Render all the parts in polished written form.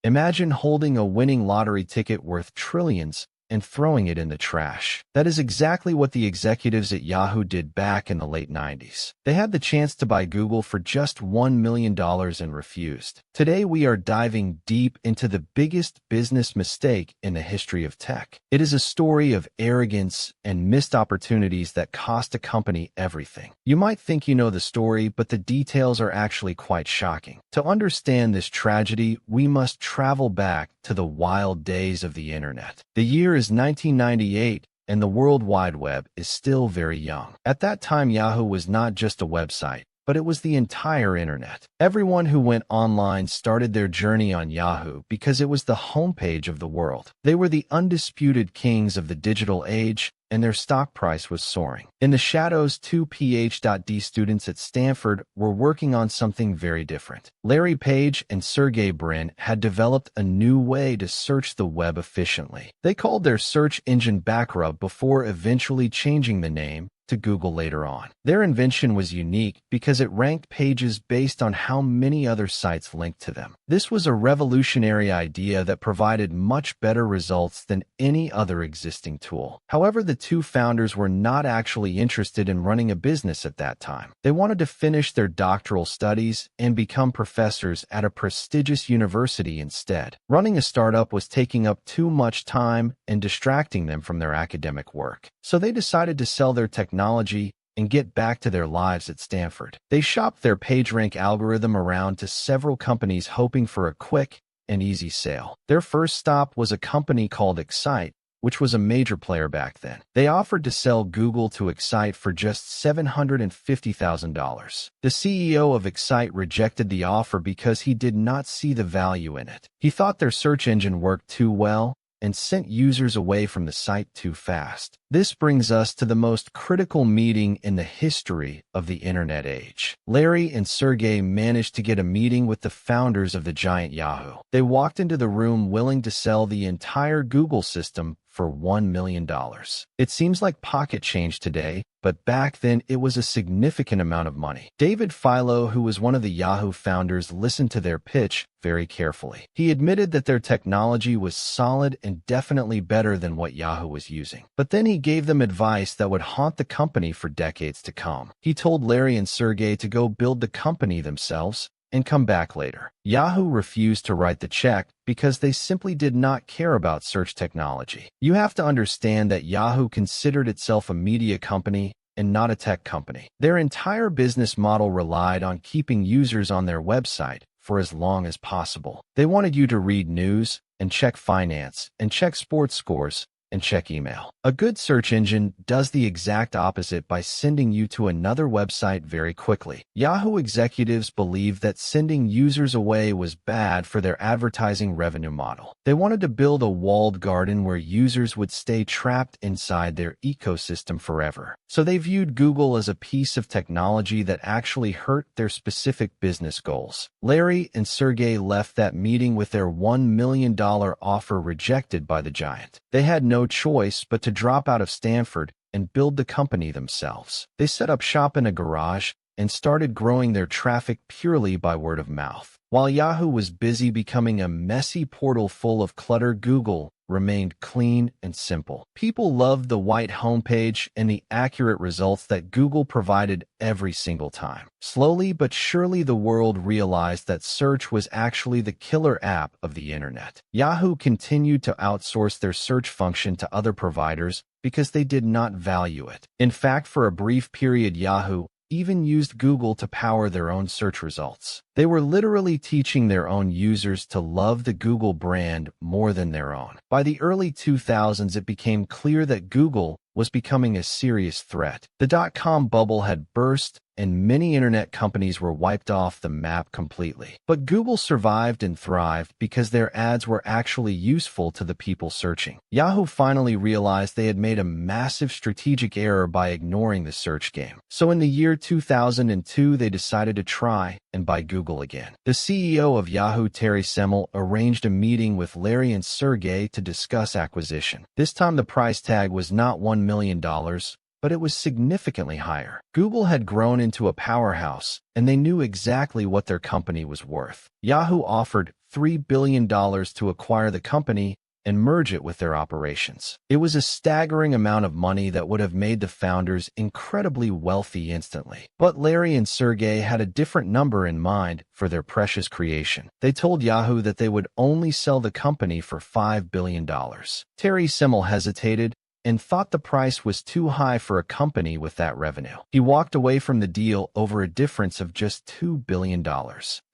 Imagine holding a winning lottery ticket worth trillions and throwing it in the trash. That is exactly what the executives at Yahoo did back in the late 90s. They had the chance to buy Google for just $1 million and refused. Today, we are diving deep into the biggest business mistake in the history of tech. It is a story of arrogance and missed opportunities that cost a company everything. You might think you know the story, but the details are actually quite shocking. To understand this tragedy, we must travel back to the wild days of the internet. The year is 1998, and the World Wide Web is still very young. At that time, Yahoo was not just a website, but it was the entire internet. Everyone who went online started their journey on Yahoo because it was the homepage of the world. They were the undisputed kings of the digital age, and their stock price was soaring. In the shadows, two Ph.D. students at Stanford were working on something very different. Larry Page and Sergey Brin had developed a new way to search the web efficiently. They called their search engine Backrub before eventually changing the name to Google later on. Their invention was unique because it ranked pages based on how many other sites linked to them. This was a revolutionary idea that provided much better results than any other existing tool. However, the two founders were not actually interested in running a business at that time. They wanted to finish their doctoral studies and become professors at a prestigious university instead. Running a startup was taking up too much time and distracting them from their academic work. So they decided to sell their technology and get back to their lives at Stanford. They shopped their PageRank algorithm around to several companies hoping for a quick and easy sale. Their first stop was a company called Excite, which was a major player back then. They offered to sell Google to Excite for just $750,000. The CEO of Excite rejected the offer because he did not see the value in it. He thought their search engine worked too well and sent users away from the site too fast. This brings us to the most critical meeting in the history of the internet age. Larry and Sergey managed to get a meeting with the founders of the giant Yahoo. They walked into the room willing to sell the entire Google system for $1 million. It seems like pocket change today, but back then it was a significant amount of money. David Philo, who was one of the Yahoo founders, listened to their pitch very carefully. He admitted that their technology was solid and definitely better than what Yahoo was using. But then he gave them advice that would haunt the company for decades to come. He told Larry and Sergey to go build the company themselves and come back later. Yahoo refused to write the check because they simply did not care about search technology. You have to understand that Yahoo considered itself a media company and not a tech company. Their entire business model relied on keeping users on their website for as long as possible. They wanted you to read news and check finance and check sports scores and check email. A good search engine does the exact opposite by sending you to another website very quickly. Yahoo executives believed that sending users away was bad for their advertising revenue model. They wanted to build a walled garden where users would stay trapped inside their ecosystem forever. So they viewed Google as a piece of technology that actually hurt their specific business goals. Larry and Sergey left that meeting with their $1 million offer rejected by the giant. They had no choice but to drop out of Stanford and build the company themselves. They set up shop in a garage and started growing their traffic purely by word of mouth. While Yahoo was busy becoming a messy portal full of clutter, Google remained clean and simple. People loved the white homepage and the accurate results that Google provided every single time. Slowly but surely, the world realized that search was actually the killer app of the internet. Yahoo continued to outsource their search function to other providers because they did not value it. In fact, for a brief period, Yahoo even used Google to power their own search results. They were literally teaching their own users to love the Google brand more than their own. By the early 2000s, it became clear that Google was becoming a serious threat. The dot-com bubble had burst, and many internet companies were wiped off the map completely. But Google survived and thrived because their ads were actually useful to the people searching. Yahoo finally realized they had made a massive strategic error by ignoring the search game. So in the year 2002, they decided to try and buy Google again. The CEO of Yahoo, Terry Semel, arranged a meeting with Larry and Sergey to discuss acquisition. This time the price tag was not $1 million, but it was significantly higher. Google had grown into a powerhouse, and they knew exactly what their company was worth. Yahoo offered $3 billion to acquire the company and merge it with their operations. It was a staggering amount of money that would have made the founders incredibly wealthy instantly. But Larry and Sergey had a different number in mind for their precious creation. They told Yahoo that they would only sell the company for $5 billion. Terry Semel hesitated and thought the price was too high for a company with that revenue. He walked away from the deal over a difference of just $2 billion.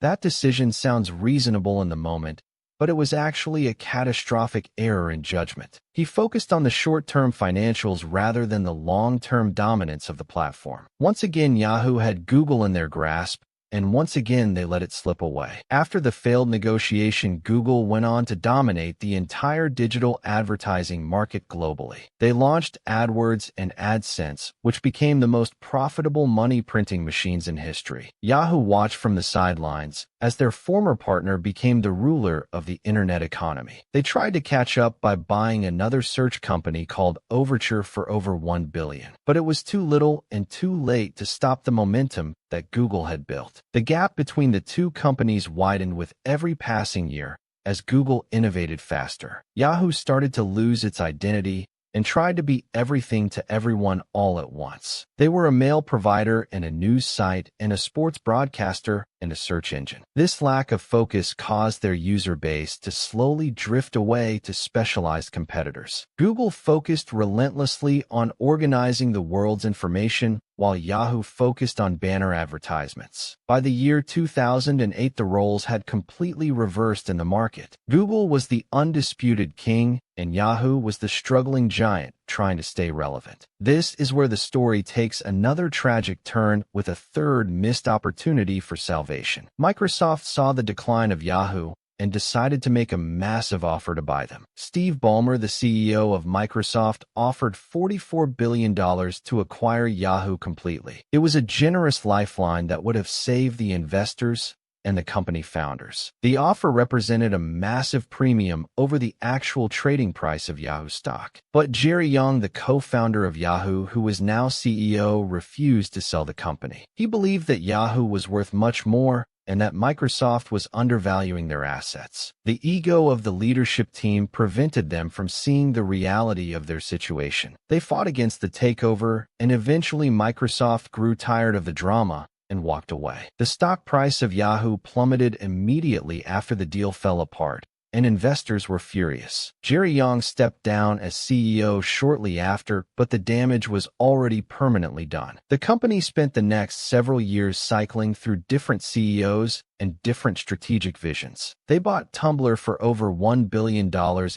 That decision sounds reasonable in the moment, but it was actually a catastrophic error in judgment. He focused on the short-term financials rather than the long-term dominance of the platform. Once again, Yahoo had Google in their grasp, and once again they let it slip away. After the failed negotiation, Google went on to dominate the entire digital advertising market globally. They launched AdWords and AdSense, which became the most profitable money-printing machines in history. Yahoo watched from the sidelines as their former partner became the ruler of the internet economy. They tried to catch up by buying another search company called Overture for over $1 billion. But it was too little and too late to stop the momentum that Google had built. The gap between the two companies widened with every passing year as Google innovated faster. Yahoo started to lose its identity and tried to be everything to everyone all at once. They were a mail provider and a news site and a sports broadcaster and a search engine. This lack of focus caused their user base to slowly drift away to specialized competitors. Google focused relentlessly on organizing the world's information, while Yahoo focused on banner advertisements. By the year 2008, the roles had completely reversed in the market. Google was the undisputed king, and Yahoo was the struggling giant trying to stay relevant. This is where the story takes another tragic turn with a third missed opportunity for salvation. Microsoft saw the decline of Yahoo and decided to make a massive offer to buy them. Steve Ballmer, the CEO of Microsoft, offered $44 billion to acquire Yahoo completely. It was a generous lifeline that would have saved the investors and the company founders. The offer represented a massive premium over the actual trading price of Yahoo stock. But Jerry Yang, the co-founder of Yahoo, who was now CEO, refused to sell the company. He believed that Yahoo was worth much more and that Microsoft was undervaluing their assets. The ego of the leadership team prevented them from seeing the reality of their situation. They fought against the takeover, and eventually Microsoft grew tired of the drama and walked away. The stock price of Yahoo plummeted immediately after the deal fell apart, and investors were furious. Jerry Yang stepped down as CEO shortly after, but the damage was already permanently done. The company spent the next several years cycling through different CEOs and different strategic visions. They bought Tumblr for over $1 billion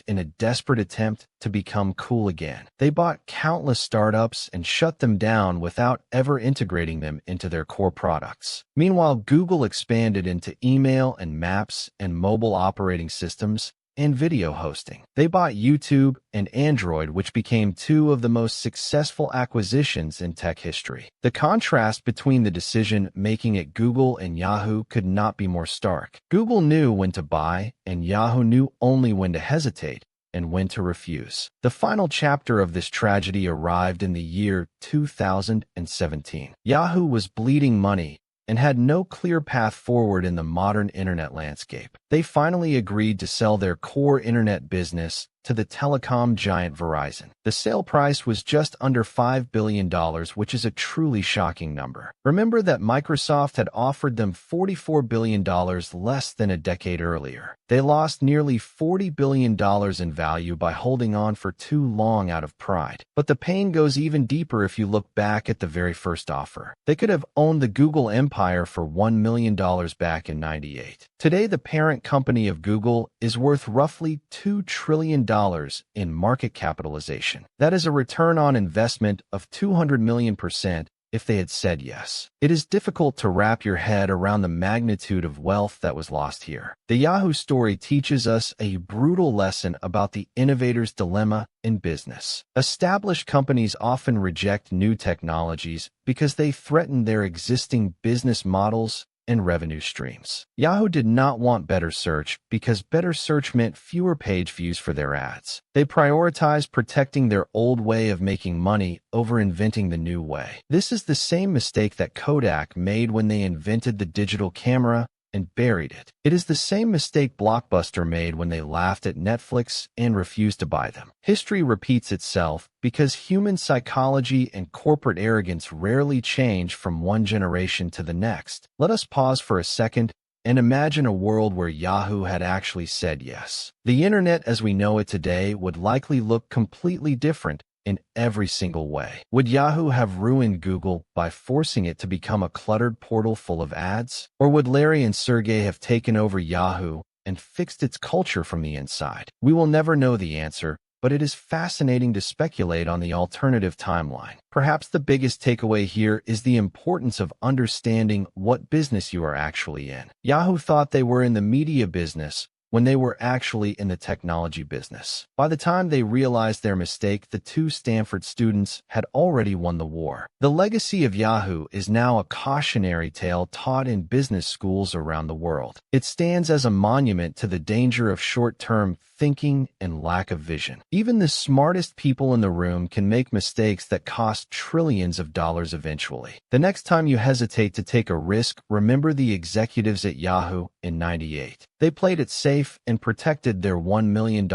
in a desperate attempt to become cool again. They bought countless startups and shut them down without ever integrating them into their core products. Meanwhile, Google expanded into email and maps and mobile operating systems and video hosting. They bought YouTube and Android, which became two of the most successful acquisitions in tech history. The contrast between the decision-making at Google and Yahoo could not be more stark. Google knew when to buy, and Yahoo knew only when to hesitate and when to refuse. The final chapter of this tragedy arrived in the year 2017. Yahoo was bleeding money and had no clear path forward in the modern internet landscape. They finally agreed to sell their core internet business to the telecom giant Verizon. The sale price was just under $5 billion, which is a truly shocking number. Remember that Microsoft had offered them $44 billion less than a decade earlier. They lost nearly $40 billion in value by holding on for too long out of pride. But the pain goes even deeper if you look back at the very first offer. They could have owned the Google empire for $1 million back in '98. Today, the parent company of Google is worth roughly $2 trillion in market capitalization. That is a return on investment of 200 million% if they had said yes. It is difficult to wrap your head around the magnitude of wealth that was lost here. The Yahoo story teaches us a brutal lesson about the innovator's dilemma in business. Established companies often reject new technologies because they threaten their existing business models and revenue streams. Yahoo did not want better search because better search meant fewer page views for their ads. They prioritized protecting their old way of making money over inventing the new way. This is the same mistake that Kodak made when they invented the digital camera and buried it. It is the same mistake Blockbuster made when they laughed at Netflix and refused to buy them. History repeats itself because human psychology and corporate arrogance rarely change from one generation to the next. Let us pause for a second and imagine a world where Yahoo had actually said yes. The internet as we know it today would likely look completely different in every single way. Would Yahoo have ruined Google by forcing it to become a cluttered portal full of ads? Or would Larry and Sergey have taken over Yahoo and fixed its culture from the inside? We will never know the answer, but it is fascinating to speculate on the alternative timeline. Perhaps the biggest takeaway here is the importance of understanding what business you are actually in. Yahoo thought they were in the media business when they were actually in the technology business. By the time they realized their mistake, the two Stanford students had already won the war. The legacy of Yahoo is now a cautionary tale taught in business schools around the world. It stands as a monument to the danger of short-term thinking and lack of vision. Even the smartest people in the room can make mistakes that cost trillions of dollars eventually. The next time you hesitate to take a risk, remember the executives at Yahoo in '98. They played it safe and protected their $1 million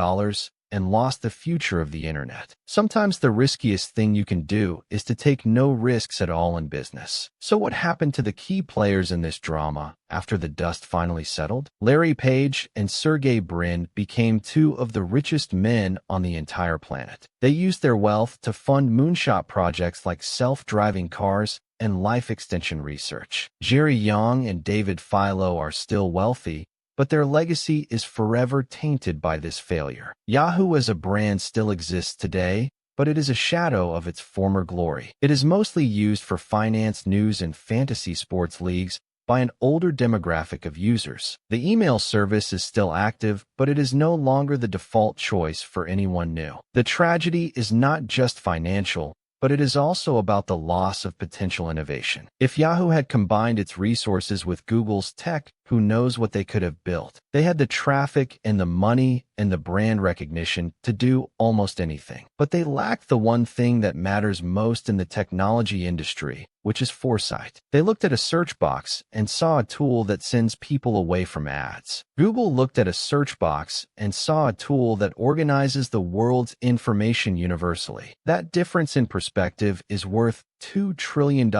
and lost the future of the internet. Sometimes the riskiest thing you can do is to take no risks at all in business. So what happened to the key players in this drama after the dust finally settled? Larry Page and Sergey Brin became two of the richest men on the entire planet. They used their wealth to fund moonshot projects like self-driving cars and life extension research. Jerry Yang and David Philo are still wealthy, but their legacy is forever tainted by this failure. Yahoo as a brand still exists today, but it is a shadow of its former glory. It is mostly used for finance, news, and fantasy sports leagues by an older demographic of users. The email service is still active, but it is no longer the default choice for anyone new. The tragedy is not just financial, but it is also about the loss of potential innovation. If Yahoo had combined its resources with Google's tech, who knows what they could have built? They had the traffic and the money and the brand recognition to do almost anything. But they lacked the one thing that matters most in the technology industry, which is foresight. They looked at a search box and saw a tool that sends people away from ads. Google looked at a search box and saw a tool that organizes the world's information universally. That difference in perspective is worth $2 trillion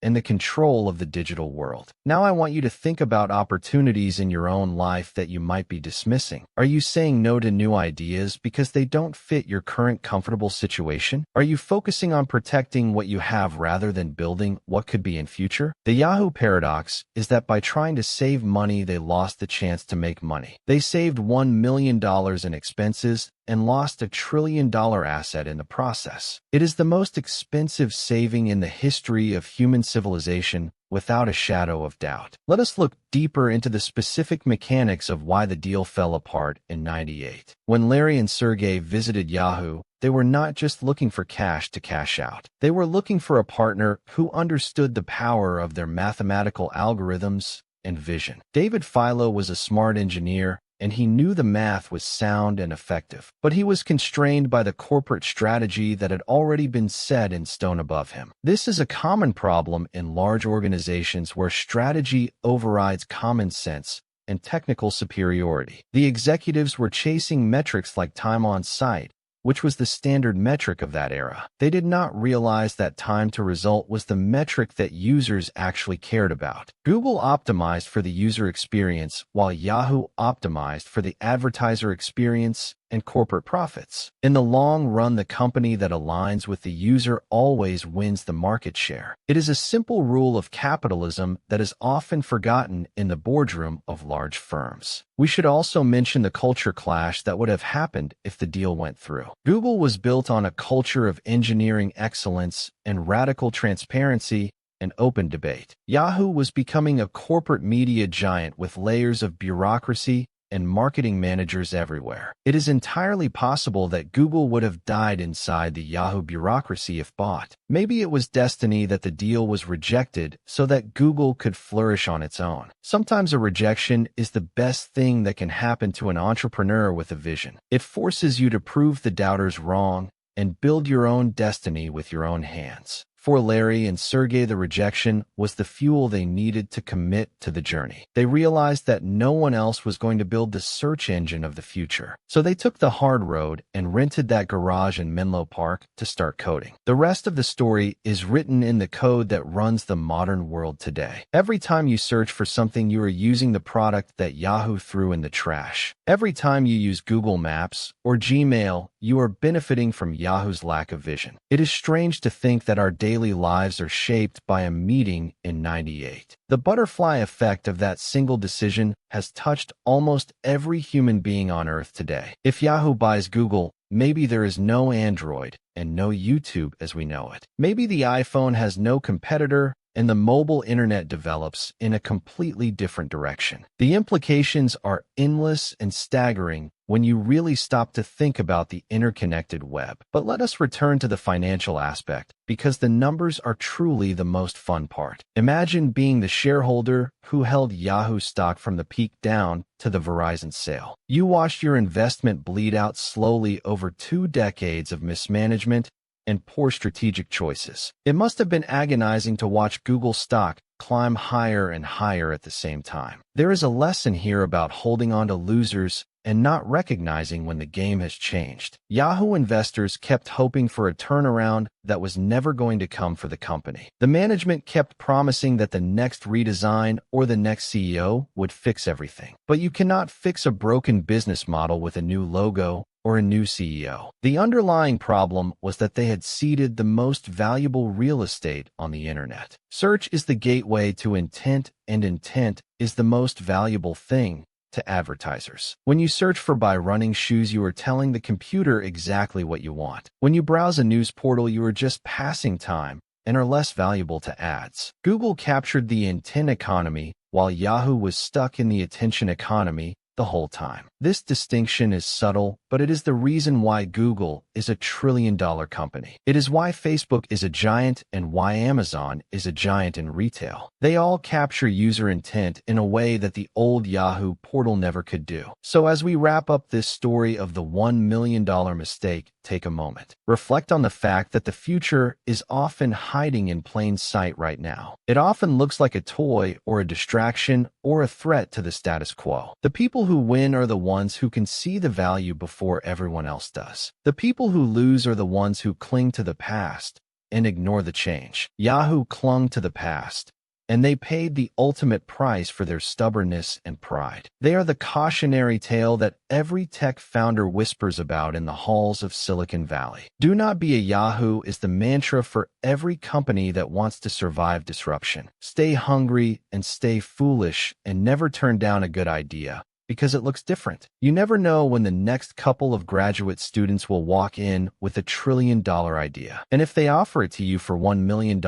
and the control of the digital world. Now I want you to think about opportunities in your own life that you might be dismissing. Are you saying no to new ideas because they don't fit your current comfortable situation? Are you focusing on protecting what you have rather than building what could be in future? The Yahoo paradox is that by trying to save money, they lost the chance to make money. They saved $1 million in expenses and lost $1 trillion asset in the process. It is the most expensive saving in the history of human civilization, without a shadow of doubt. Let us look deeper into the specific mechanics of why the deal fell apart in '98. When Larry and Sergey visited Yahoo, they were not just looking for cash to cash out. They were looking for a partner who understood the power of their mathematical algorithms and vision. David Philo was a smart engineer, and he knew the math was sound and effective. But he was constrained by the corporate strategy that had already been set in stone above him. This is a common problem in large organizations where strategy overrides common sense and technical superiority. The executives were chasing metrics like time on site, which was the standard metric of that era. They did not realize that time to result was the metric that users actually cared about. Google optimized for the user experience, while Yahoo optimized for the advertiser experience and corporate profits. In the long run, the company that aligns with the user always wins the market share. It is a simple rule of capitalism that is often forgotten in the boardroom of large firms. We should also mention the culture clash that would have happened if the deal went through. Google was built on a culture of engineering excellence and radical transparency and open debate. Yahoo was becoming a corporate media giant with layers of bureaucracy and marketing managers everywhere. It is entirely possible that Google would have died inside the Yahoo bureaucracy if bought. Maybe it was destiny that the deal was rejected so that Google could flourish on its own. Sometimes a rejection is the best thing that can happen to an entrepreneur with a vision. It forces you to prove the doubters wrong and build your own destiny with your own hands. For Larry and Sergey, the rejection was the fuel they needed to commit to the journey. They realized that no one else was going to build the search engine of the future. So they took the hard road and rented that garage in Menlo Park to start coding. The rest of the story is written in the code that runs the modern world today. Every time you search for something, you are using the product that Yahoo threw in the trash. Every time you use Google Maps or Gmail, you are benefiting from Yahoo's lack of vision. It is strange to think that our daily lives are shaped by a meeting in '98. The butterfly effect of that single decision has touched almost every human being on Earth today. If Yahoo buys Google, maybe there is no Android and no YouTube as we know it. Maybe the iPhone has no competitor and the mobile internet develops in a completely different direction. The implications are endless and staggering when you really stop to think about the interconnected web. But let us return to the financial aspect, because the numbers are truly the most fun part. Imagine being the shareholder who held Yahoo stock from the peak down to the Verizon sale. You watched your investment bleed out slowly over 2 decades of mismanagement and poor strategic choices. It must have been agonizing to watch Google stock climb higher and higher at the same time. There is a lesson here about holding on to losers and not recognizing when the game has changed. Yahoo investors kept hoping for a turnaround that was never going to come for the company. The management kept promising that the next redesign or the next CEO would fix everything. But you cannot fix a broken business model with a new logo or a new CEO. The underlying problem was that they had seeded the most valuable real estate on the internet. Search is the gateway to intent, and intent is the most valuable thing to advertisers. When you search for buy running shoes, you are telling the computer exactly what you want. When you browse a news portal, you are just passing time and are less valuable to ads. Google captured the intent economy while Yahoo was stuck in the attention economy the whole time. This distinction is subtle, but it is the reason why Google is a trillion-dollar company. It is why Facebook is a giant and why Amazon is a giant in retail. They all capture user intent in a way that the old Yahoo portal never could do. So as we wrap up this story of the $1 million mistake, take a moment. Reflect on the fact that the future is often hiding in plain sight right now. It often looks like a toy or a distraction or a threat to the status quo. The people who win are the ones who can see the value before everyone else does. The people who lose are the ones who cling to the past and ignore the change. Yahoo clung to the past, and they paid the ultimate price for their stubbornness and pride. They are the cautionary tale that every tech founder whispers about in the halls of Silicon Valley. Do not be a Yahoo is the mantra for every company that wants to survive disruption. Stay hungry and stay foolish, and never turn down a good idea because it looks different. You never know when the next couple of graduate students will walk in with a $1 trillion idea. And if they offer it to you for $1 million,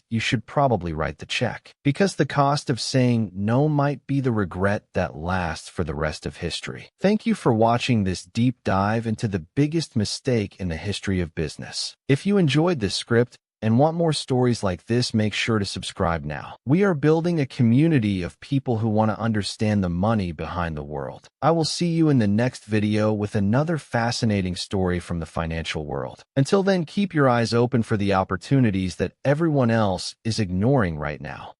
you should probably write the check. Because the cost of saying no might be the regret that lasts for the rest of history. Thank you for watching this deep dive into the biggest mistake in the history of business. If you enjoyed this script, and want more stories like this, make sure to subscribe now. We are building a community of people who want to understand the money behind the world. I will see you in the next video with another fascinating story from the financial world. Until then, keep your eyes open for the opportunities that everyone else is ignoring right now.